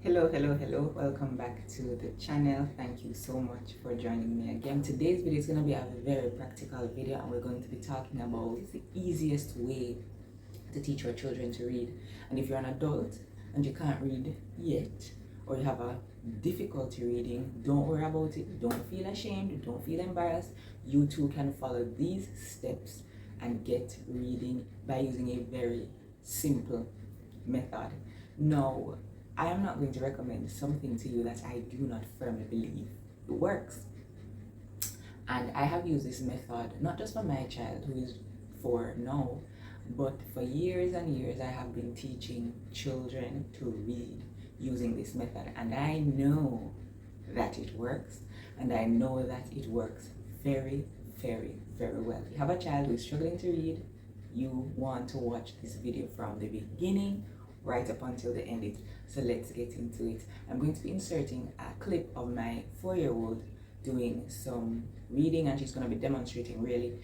Hello, welcome back to the channel. Thank you so much for joining me again. Today's video is going to be a very practical video, and we're going to be talking about the easiest way to teach our children to read. And if you're an adult and you can't read yet, or you have a difficulty reading, don't worry about it. Don't feel ashamed, don't feel embarrassed. You too can follow these steps and get reading by using a very simple method. Now, I am not going to recommend something to you that I do not firmly believe it works. And I have used this method not just for my child who is 4 now, but for years and years I have been teaching children to read using this method, and I know that it works, and I know that it works very well. If you have a child who is struggling to read, you want to watch this video from the beginning right up until the end. So let's get into it. I'm going to be inserting a clip of my 4-year-old doing some reading, and she's going to be demonstrating really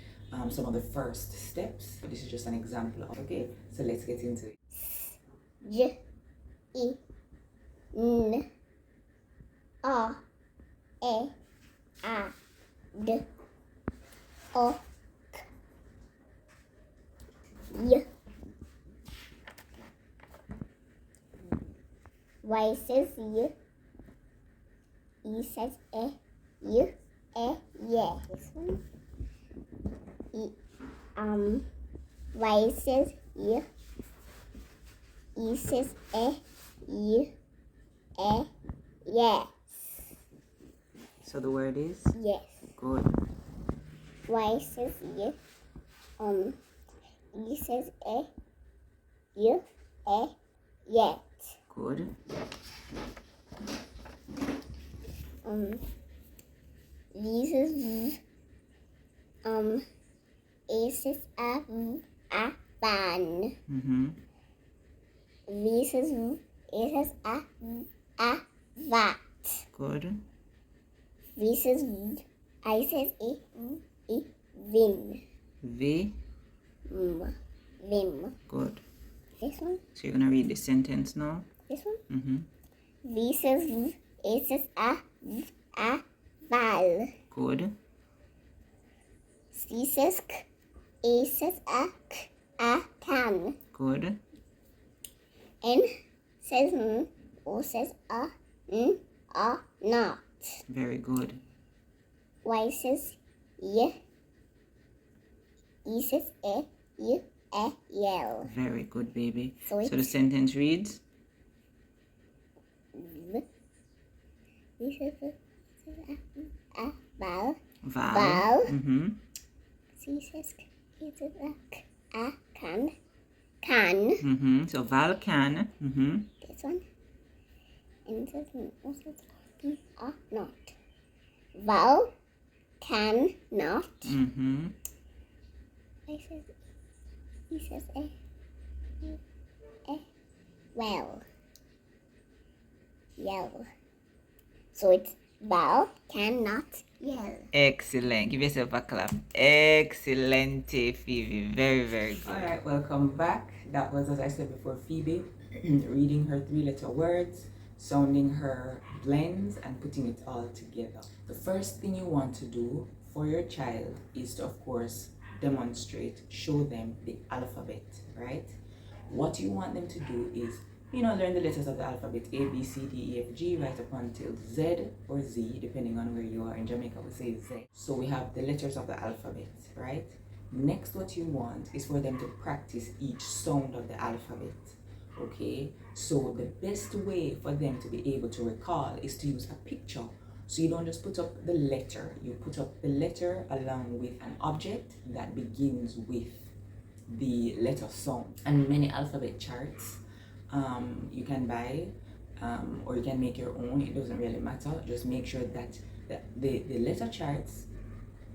some of the first steps. But this is just an example of, okay, so let's get into it. J, I, N, A, E, A, D, O, K, Y. Y says Y, E says E, Y, yeah. This one. Y says Y, E says Y, yes. So the word is? Yes. Good. Y says Y, E says Y, yet. Good. V says V, A says a van. V says V, A says a vat. Good. V says V, I says a vin. V. Vim. Good. This one. So you're gonna read the sentence now. This one. V says V, A says a val. Good. C says k, A says a can. Good. N says n, O says a not. Very good. Y says y, E says yell. Very good, baby. So the sentence reads? V says a val. Val. C says k, A says a can. So Val can. This one. N says n, O says a not. Val can not. I says he says well. Yell. So it's Val cannot yell. Excellent. Give yourself a clap. Excellent, Phoebe. Very good. Alright, welcome back. That was, as I said before, Phoebe reading her 3-letter words, sounding her blends, and putting it all together. The first thing you want to do for your child is to, of course, demonstrate, show them the alphabet, right? What you want them to do is, learn the letters of the alphabet: A, B, C, D, E, F, G, right up until Z or Z, depending on where you are. In Jamaica, we say Z. So we have the letters of the alphabet, right? Next, what you want is for them to practice each sound of the alphabet, okay? So the best way for them to be able to recall is to use a picture. So you don't just put up the letter, you put up the letter along with an object that begins with the letter sound. And many alphabet charts you can buy, or you can make your own. It doesn't really matter. Just make sure that the letter charts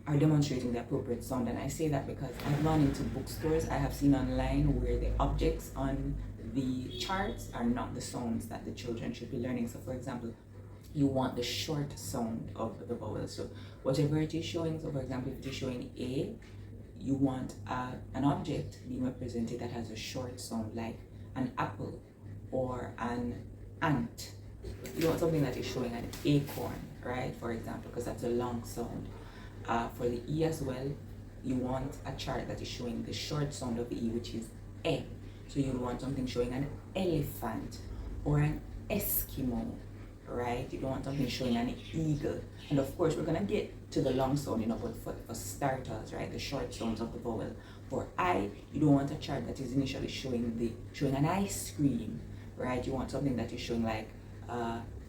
are demonstrating the appropriate sound. And I say that because I've gone into bookstores, I have seen online where the objects on the charts are not the sounds that the children should be learning. So for example, you want the short sound of the vowel. So whatever it is showing, so for example, if it is showing A, you want an object being represented that has a short sound, like an apple or an ant, You don't want something that is showing an acorn, right? For example, because that's a long sound. For the E as well, you want a chart that is showing the short sound of the E, which is E. So you want something showing an elephant or an Eskimo, right? You don't want something showing an eagle. And of course, we're gonna get to the long sound, but for starters, right, the short sounds of the vowel. For I, you don't want a chart that is initially showing an ice cream, right? You want something that is showing like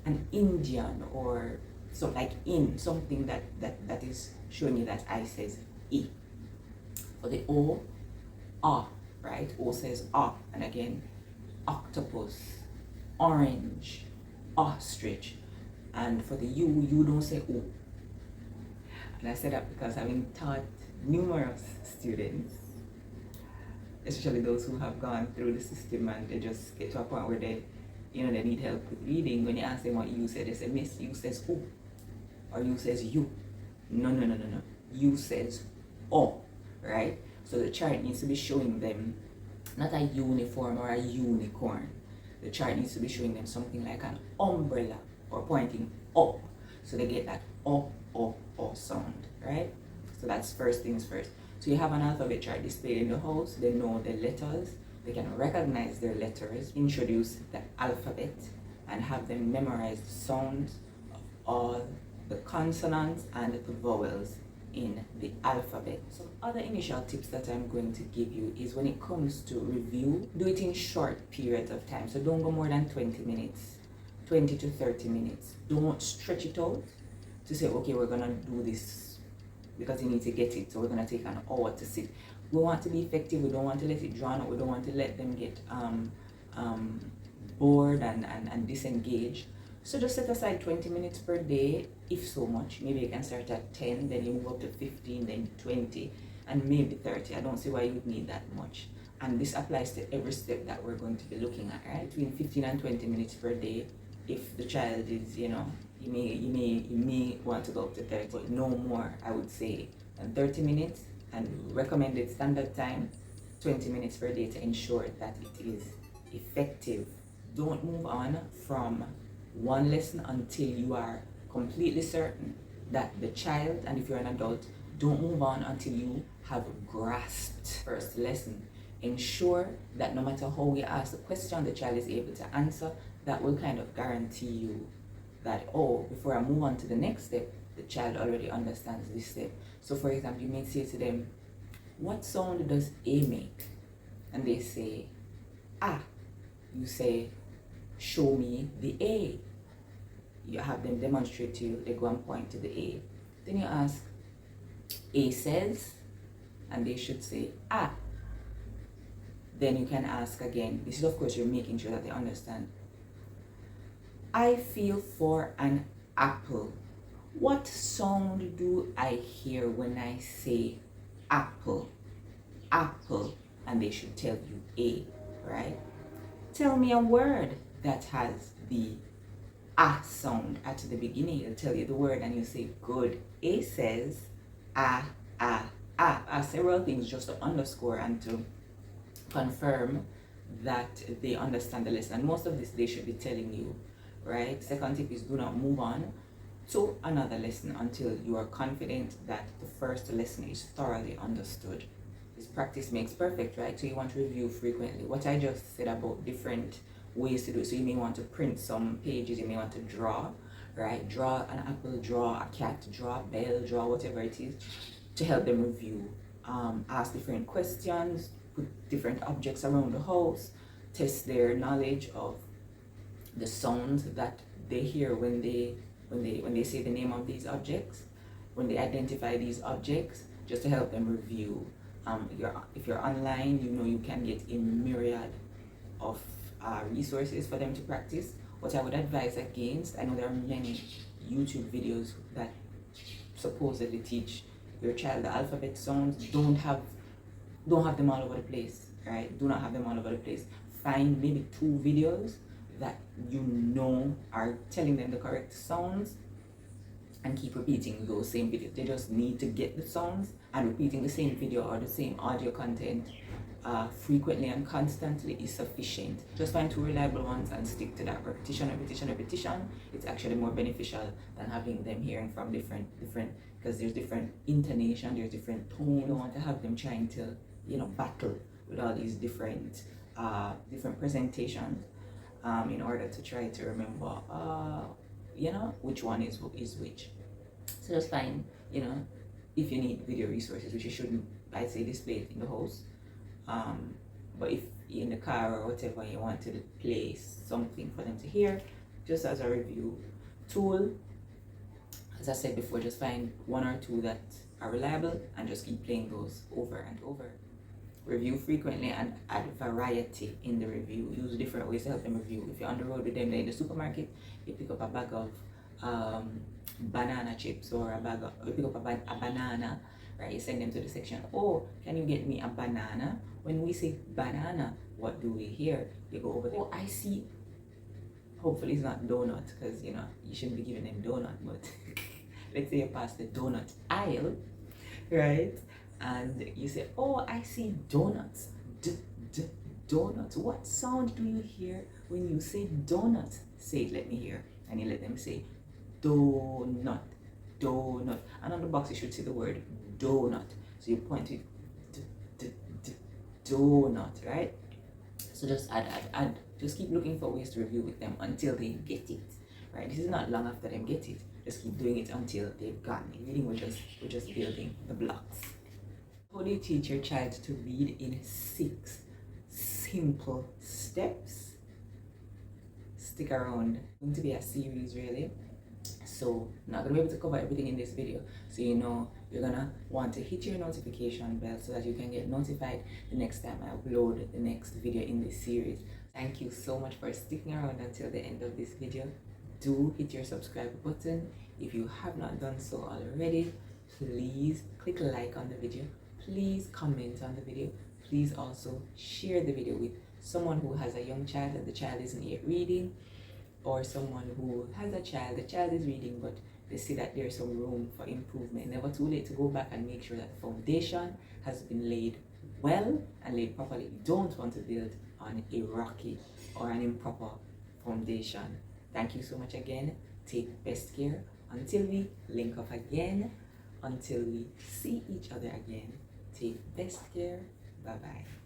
an Indian or something that is showing you that I says E. For the O, right? O says and again, octopus, orange, ostrich. And for the U don't say O. And I say that because having taught numerous students, especially those who have gone through the system and they just get to a point where they need help with reading. When you ask them what you say, they say, Miss, you says O. Or you says you. No. You says O, right? So the chart needs to be showing them not a uniform or a unicorn. The chart needs to be showing them something like an umbrella or pointing up. So they get that O sound, right? So that's first things first. So you have an alphabet chart displayed in the house. They know the letters. They can recognize their letters, introduce the alphabet, and have them memorize the sounds of all the consonants and the vowels in the alphabet. Some other initial tips that I'm going to give you is when it comes to review, do it in short periods of time. So don't go more than 20 minutes, 20 to 30 minutes. Don't stretch it out to say, okay, we're gonna do this because you need to get it, so we're gonna take an hour to sit. We want to be effective. We don't want to let it drown out. We don't want to let them get bored and disengaged. So just set aside 20 minutes per day, if so much. Maybe you can start at 10, then you move up to 15, then 20, and maybe 30. I don't see why you would need that much. And this applies to every step that we're going to be looking at, right? Between 15 and 20 minutes per day. If the child is, you may want to go up to 30, but no more, I would say, than 30 minutes. And recommended standard time, 20 minutes per day to ensure that it is effective. Don't move on from one lesson until you are completely certain that the child, and if you're an adult, don't move on until you have grasped first lesson. Ensure that no matter how we ask the question, the child is able to answer. That will kind of guarantee you that, before I move on to the next step, the child already understands this step. So for example, you may say to them, what sound does A make? And they say, ah. You say, show me the A. You have them demonstrate to you. They go and point to the A. Then you ask, A says, and they should say, ah. Then you can ask again. This is, of course, you're making sure that they understand. I feel for an apple. What sound do I hear when I say apple? Apple. And they should tell you A, right? Tell me a word that has the sound at the beginning. It'll tell you the word and you say, good. A says ah. Several things just to underscore and to confirm that they understand the lesson. And most of this they should be telling you, right? Second tip is do not move on to another lesson until you are confident that the first lesson is thoroughly understood. This practice makes perfect, right? So you want to review frequently. What I just said about different ways to do it. So you may want to print some pages, you may want to draw, right? Draw an apple, draw a cat, draw a bell, draw whatever it is to help them review. Ask different questions, put different objects around the house, test their knowledge of the sounds that they hear when they say the name of these objects, when they identify these objects, just to help them review. If you're online, you can get a myriad of resources for them to practice. What I would advise against, I know there are many YouTube videos that supposedly teach your child the alphabet sounds. Don't have them all over the place, right? Do not have them all over the place. Find maybe 2 videos that are telling them the correct sounds and keep repeating those same videos. They just need to get the sounds, and repeating the same video or the same audio content frequently and constantly is sufficient. Just find 2 reliable ones and stick to that. Repetition. It's actually more beneficial than having them hearing from different, because there's different intonation, there's different tone. You don't want to have them trying to, battle with all these different presentations in order to try to remember, which one is which. So just find, if you need video resources, which you shouldn't, I'd say, display it in the house. But if you're in the car or whatever, you want to play something for them to hear, just as a review tool, as I said before, just find 1 or 2 that are reliable and just keep playing those over and over. Review frequently and add variety in the review. Use different ways to help them review. If you're on the road with them, like in the supermarket, you pick up a bag of banana chips, or you pick up a banana, right? You send them to the section. Oh, can you get me a banana? When we say banana, what do we hear? You go over there. Oh, I see. Hopefully it's not donut, because you shouldn't be giving them donut, but let's say you pass the donut aisle, right? And you say, oh, I see donuts. Donuts. What sound do you hear when you say donuts? Say it, let me hear. And you let them say donut. And on the box you should see the word donut. So you point to donut, right? So just add. Just keep looking for ways to review with them until they get it, right? This is not long after them get it. Just keep doing it until they've gotten it. Reading, we're just building the blocks. How do you teach your child to read in 6 simple steps? Stick around. It's going to be a series, really. So I'm not going to be able to cover everything in this video. So you're going to want to hit your notification bell so that you can get notified the next time I upload the next video in this series. Thank you so much for sticking around until the end of this video. Do hit your subscribe button. If you have not done so already, please click like on the video. Please comment on the video. Please also share the video with someone who has a young child and the child isn't yet reading, or someone who has a child, the child is reading, but they see that there's some room for improvement. Never too late to go back and make sure that the foundation has been laid well and laid properly. You don't want to build on a rocky or an improper foundation. Thank you so much again. Take best care until we link up again, until we see each other again. Take best care. Bye-bye.